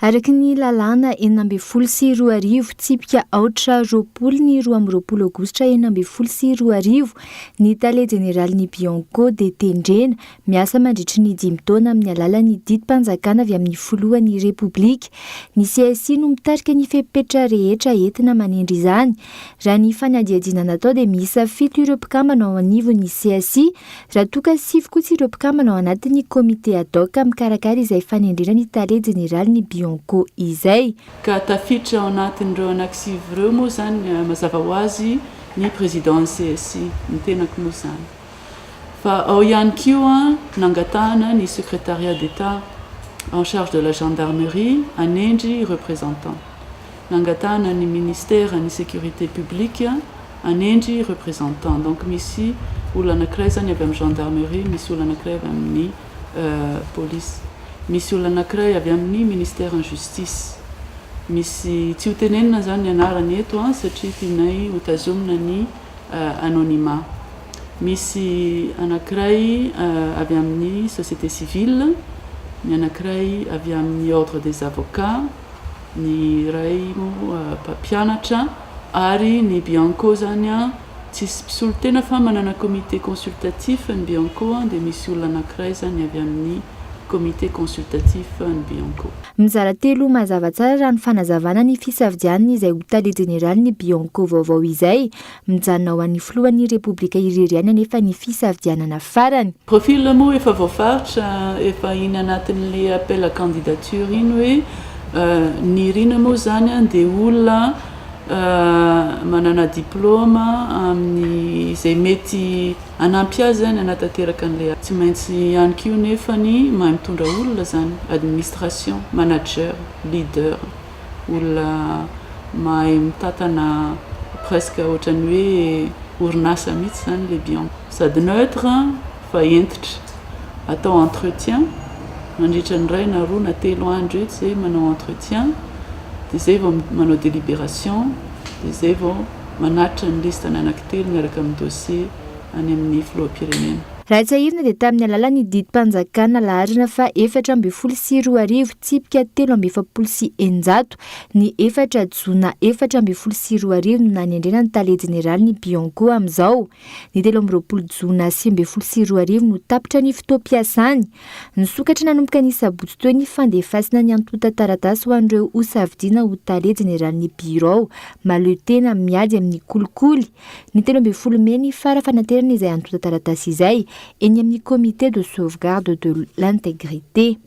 Araky ny lalàna 2024 tsipika aotra roapolo ny 12 aogositra 2024 ny tale jeneraly Bianco de tendrena miasa mandritry ny 5 taona amin'ny alalan'ny didim-panjakana avy amin'ny filohan'ny repoblika. Ny CSI no mitarika ny fepetra rehetra entina manendry izany. Raha ny fanadihadiana natao dia miisa 7 ireo mpikambana ao anivon'ny CSI, raha toka 7 kosa ireo mpikambana ao anatin'ny komite ad hoc mikarakara izay fanendrena ny tale jeneraly Bianco izay. Ka tafiditra ao anatin'ireo anankisivy ireo moa zany mazava ho azy ny président CSI ny tenako moa zany. Fa ao ihany koa nangatahana ny secrétariat d'État en charge de la gendarmerie anendry représentant. Nangatahana ny ministère ny sécurité publique anendry représentant. Donc misy olona anankiray zany avy amin'ny gendarmerie, misy olona anankiray avy amin'ny police. Misy olona anankiray avy amin'ny ministère en justice. Misy tsy ho tenenina zany ny anarany eto satria tianay ho tazomina ny anonymat. Misy anankiray avy amin'ny société civile, ny anankiray avy amin'ny ordre des avocats, ny ray mpampianatra ary ny Bianco zany tsisy mpisolo tena fa manana comité consultatif ny Bianco dia misy olona anankiray zany avy amin'ny comité consultatif ny Bianco. Mizara telo mazava tsara raha ny fanazavana ny fisafidianana izay ho tale jeneraly ny Bianco vaovao izay mijanona ao an'ny filohan'ny repoblika ireriana nefa ny fisafidianana farany. Profil moa efa voafaritra efa iny anatin'le appel à candidature iny hoe ny rina moa zany dia olona manana diplôma amin'ny izay mety anampy azy zany anatanteraka an'le tsy maintsy ihany koa nefa ny mahay mitondra olona zany, administration, manager, leader, olona mahay mitatana presque ohatran'ny hoe orinasa mihitsy zany le Bianco. Sady neutre fa entitra, atao entretien mandritra ny ray na roa na telo andro etsy zay manao entretien. Dia zay vao manao délibération, dia zay vao manatitra ny lista anankitelo miaraka amin'ny dossier any amin'ny filoham-pirenena. Raha tsy ahirina dia tamin'ny alalan'ny didim-panjakana laharana fa 424 tsipika 326 ny 4 jona 424 no nanendrena ny tale jeneraly ny Bianco amin'izao. Ny 12 jona 2024 no tapitra ny fotoam-piasany. Nisokatra nanomboka ny sabotsy teo ny fandefasana ny antota taratasy ho an'ireo ho safidiana ho tale jeneraly ny birao maleo tena miady amin'ny kolikoly. Ny 13 Mey ny fara fanaterana izay antota taratasy izay eny amin'ny comité de sauvegarde de l'intégrité.